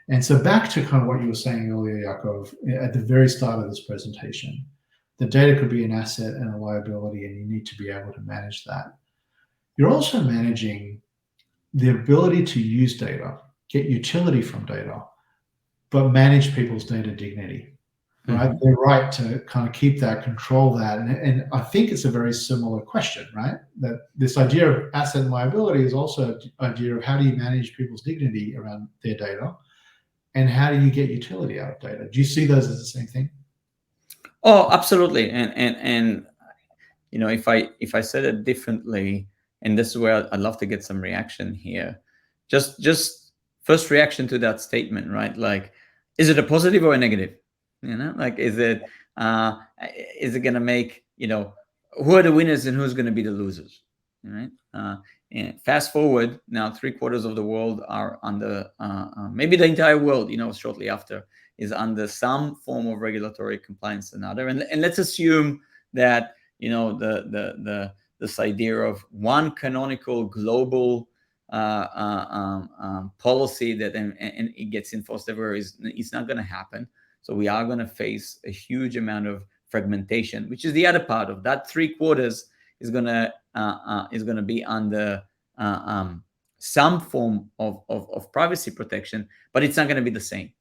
And so back to kind of what you were saying earlier, Yacov, at the very start of this presentation, the data could be an asset and a liability, and you need to be able to manage that. You're also managing the ability to use data, get utility from data, but manage people's data dignity. Right, they're right to kind of keep that, control that, and I think it's a very similar question, right? That this idea of asset and liability is also an idea of how do you manage people's dignity around their data, and how do you get utility out of data? Do you see those as the same thing? Oh, absolutely. And if I said it differently, and this is where I'd love to get some reaction here. Just first reaction to that statement, right? Like, Is it a positive or a negative? Like, is it going to make, who are the winners and who's going to be the losers? Right? And fast forward now, 3/4 of the world are under, maybe the entire world, shortly after, is under some form of regulatory compliance and other. And let's assume that, this idea of one canonical global policy that and it gets enforced everywhere it's not going to happen. So we are going to face a huge amount of fragmentation, which is the other part of that. 3/4 is going to be under some form of privacy protection, but it's not going to be the same.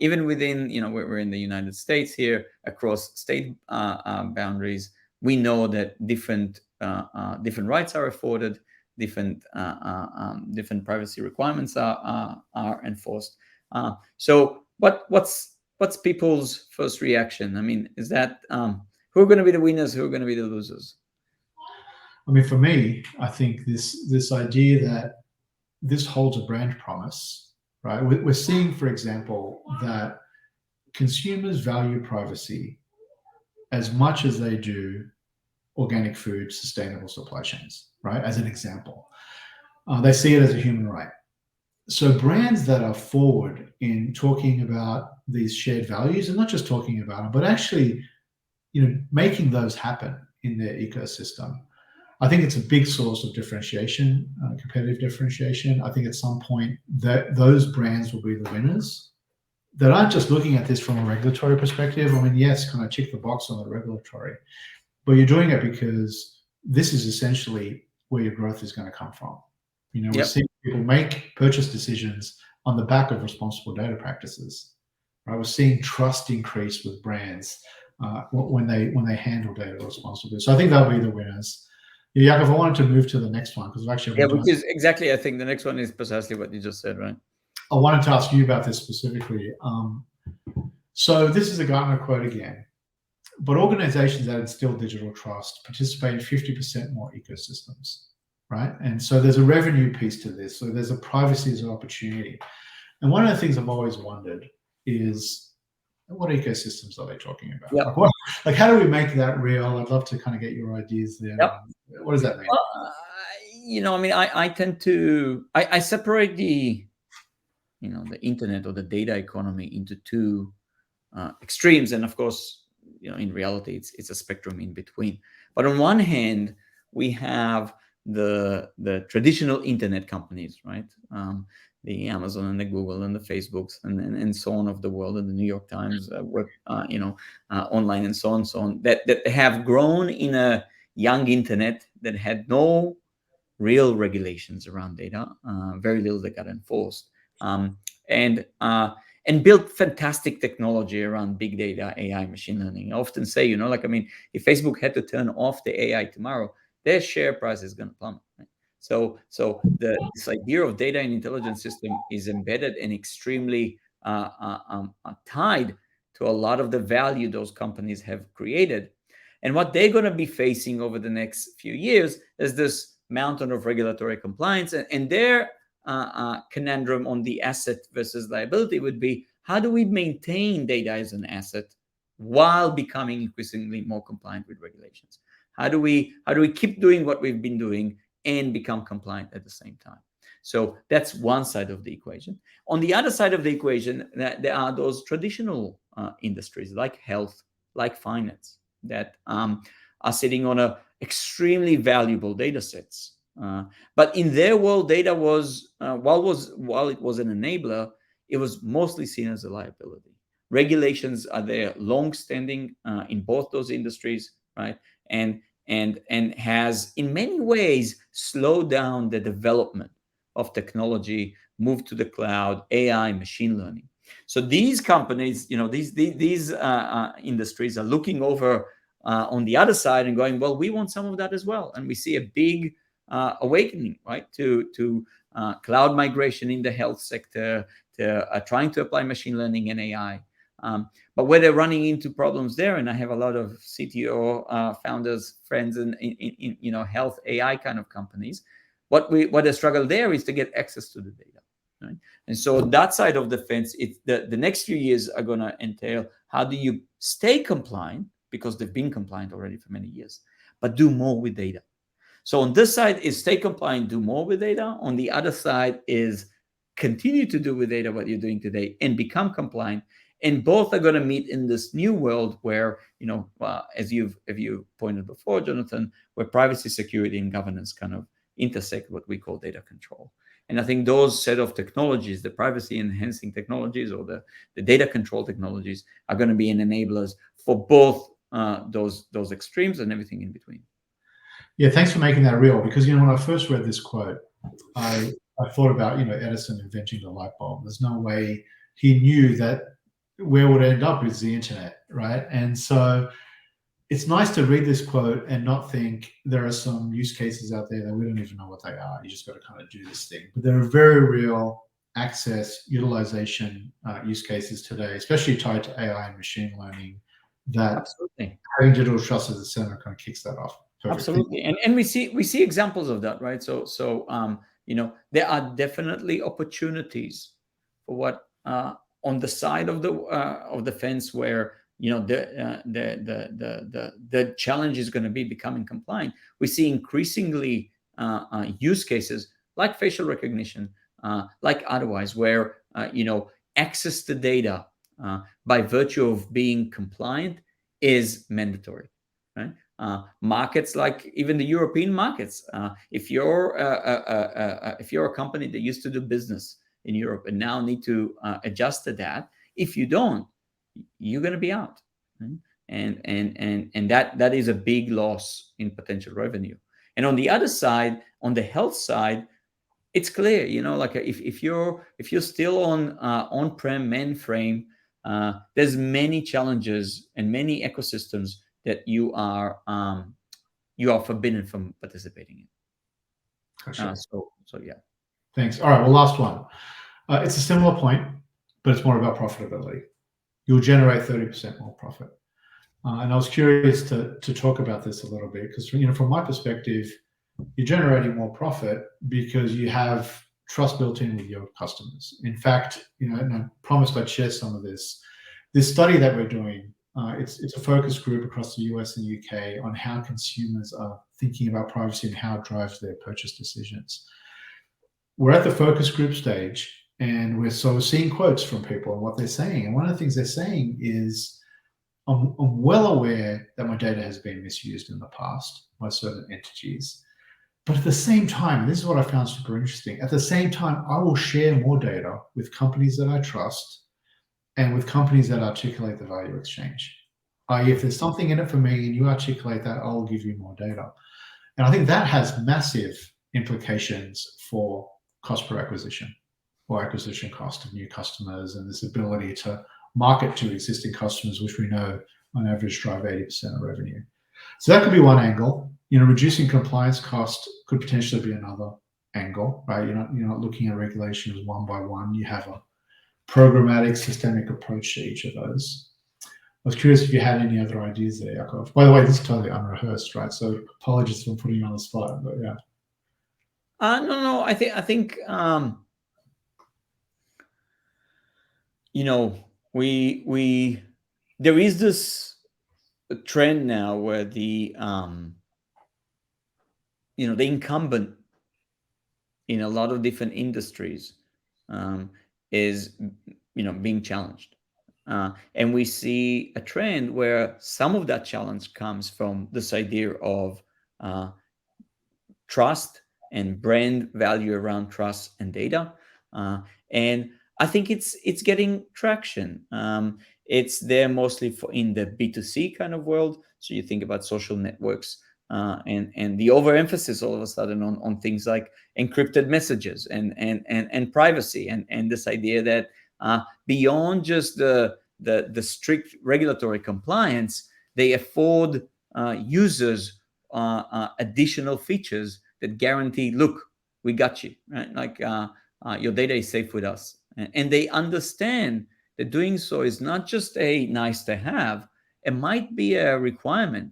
Even within, we're in the United States here, across state boundaries, we know that different rights are afforded, different privacy requirements are enforced. So what's people's first reaction? I mean, is that who are going to be the winners, who are going to be the losers? I mean, for me, I think this idea that this holds a brand promise, right? We're seeing, for example, that consumers value privacy as much as they do organic food, sustainable supply chains, right? As an example, they see it as a human right. So brands that are forward in talking about these shared values, and not just talking about them, but actually, making those happen in their ecosystem, I think it's a big source of differentiation, competitive differentiation. I think at some point that those brands will be the winners that aren't just looking at this from a regulatory perspective. I mean, yes, kind of check the box on the regulatory, but you're doing it because this is essentially where your growth is going to come from. We're seeing people make purchase decisions on the back of responsible data practices, right? We're seeing trust increase with brands when they handle data responsibly. So I think that'll be the winners. Yacov, I wanted to move to the next one because actually, which is exactly, I think the next one is precisely what you just said, right? I wanted to ask you about this specifically. So this is a Gartner quote again. But organizations that instill digital trust participate in 50% more ecosystems, right? And so there's a revenue piece to this. So there's a privacy as an opportunity. And one of the things I've always wondered is, what ecosystems are they talking about? Yep. Like, how do we make that real? I'd love to kind of get your ideas there. Yep. What does that mean? Well, I mean, I tend to, I separate the internet or the data economy into two extremes. And of course, in reality, it's a spectrum in between. But on one hand, we have the traditional internet companies, right? The Amazon and the Google and the Facebooks and so on of the world, and the New York Times, online and so on, that have grown in a young internet that had no real regulations around data, very little that got enforced, and built fantastic technology around big data, AI, machine learning. I often say, if Facebook had to turn off the AI tomorrow, their share price is going to plummet. Right? So this idea of data and intelligence system is embedded and extremely tied to a lot of the value those companies have created. And what they're going to be facing over the next few years is this mountain of regulatory compliance, and their conundrum on the asset versus liability would be, how do we maintain data as an asset while becoming increasingly more compliant with regulations? How do we keep doing what we've been doing and become compliant at the same time? So that's one side of the equation. On the other side of the equation, there are those traditional industries like health, like finance, that are sitting on extremely valuable data sets. But in their world, data was, while it was an enabler, it was mostly seen as a liability. Regulations are there, long-standing in both those industries, right? And has in many ways slowed down the development of technology, moved to the cloud, AI, machine learning. So these companies, these industries are looking over on the other side and going, well, we want some of that as well. And we see a big awakening, right, to cloud migration in the health sector, to trying to apply machine learning and AI. But where they're running into problems there, and I have a lot of CTO founders, friends in health AI kind of companies, what they struggle there is to get access to the data. right? And so that side of the fence, the next few years are going to entail how do you stay compliant, because they've been compliant already for many years, but do more with data. So on this side is stay compliant, do more with data. On the other side is continue to do with data what you're doing today and become compliant. And both are going to meet in this new world where, as you pointed before, Jonathan, where privacy, security, and governance kind of intersect what we call data control. And I think those set of technologies, the privacy enhancing technologies or the data control technologies, are going to be an enablers for both those extremes and everything in between. Yeah, thanks for making that real, because when I first read this quote, I thought about Edison inventing the light bulb. There's no way he knew that where it would end up is the internet, right? And so it's nice to read this quote and not think there are some use cases out there that we don't even know what they are. You just got to kind of do this thing. But there are very real access, utilization use cases today, especially tied to AI and machine learning, that Absolutely. having digital trust as a center kind of kicks that off. Perfect. Absolutely, and we see examples of that, right? So there are definitely opportunities for what on the side of the fence where the challenge is going to be becoming compliant. We see increasingly use cases like facial recognition, like otherwise, where access to data by virtue of being compliant is mandatory, right? Markets like even the European markets. If you're a company that used to do business in Europe and now need to adjust to that, if you don't, you're going to be out, right? And that is a big loss in potential revenue. And on the other side, on the health side, it's clear, like if you're still on on-prem mainframe, there's many challenges and many ecosystems that you are forbidden from participating in. Gotcha. So yeah. Thanks. All right. Well, last one. It's a similar point, but it's more about profitability. You'll generate 30% more profit. And I was curious to talk about this a little bit because, from my perspective, you're generating more profit because you have trust built in with your customers. In fact, and I promised I'd share some of this. This study that we're doing, it's a focus group across the US and UK on how consumers are thinking about privacy and how it drives their purchase decisions. We're at the focus group stage, and we're sort of seeing quotes from people and what they're saying. And one of the things they're saying is, I'm well aware that my data has been misused in the past by certain entities. But at the same time, and this is what I found super interesting, at the same time, I will share more data with companies that I trust and with companies that articulate the value exchange. I.e., if there's something in it for me and you articulate that, I'll give you more data. And I think that has massive implications for cost per acquisition or acquisition cost of new customers and this ability to market to existing customers, which we know on average drive 80% of revenue. So that could be one angle. Reducing compliance cost could potentially be another angle, right? You're not looking at regulations one by one. You have a programmatic, systemic approach to each of those. I was curious if you had any other ideas there, Yacov. By the way, this is totally unrehearsed, right? So apologies for putting you on the spot, but yeah. No. I think we there is this trend now where the the incumbent in a lot of different industries is being challenged, and we see a trend where some of that challenge comes from this idea of trust and brand value around trust and data, and I think it's getting traction. It's there mostly in the B2C kind of world. So you think about social networks and the overemphasis all of a sudden on things like encrypted messages and privacy and this idea that beyond just the strict regulatory compliance, they afford users additional features that guarantee, look, we got you, right? Like your data is safe with us. And they understand that doing so is not just a nice to have, it might be a requirement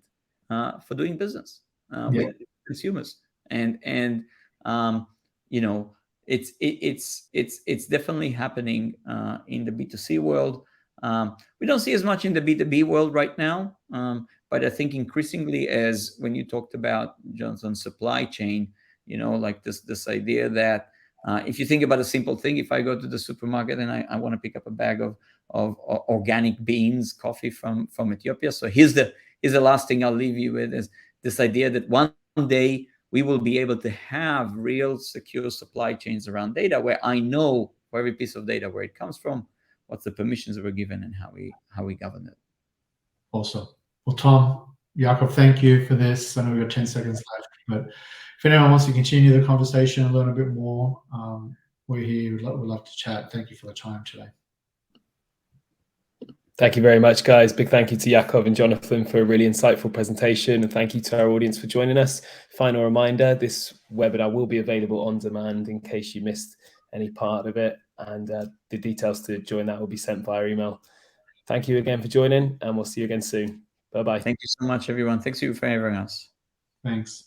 for doing business with consumers. And it's definitely happening in the B2C world. We don't see as much in the B2B world right now, but I think increasingly, as when you talked about, Johnson, supply chain, like this idea that if you think about a simple thing, if I go to the supermarket and I want to pick up a bag of organic beans, coffee from Ethiopia, so here's the last thing I'll leave you with, is this idea that one day we will be able to have real secure supply chains around data, where I know for every piece of data where it comes from, what's the permissions that were given, and how we govern it. Awesome. Well, Tom, Yacov, thank you for this. I know we've got 10 seconds left, but if anyone wants to continue the conversation and learn a bit more, we're here. We'd love to chat. Thank you for the time today. Thank you very much, guys. Big thank you to Yacov and Jonathan for a really insightful presentation. And thank you to our audience for joining us. Final reminder, this webinar will be available on demand in case you missed any part of it. And the details to join that will be sent via email. Thank you again for joining, and we'll see you again soon. Bye-bye. Thank you so much, everyone. Thanks you for having us. Thanks.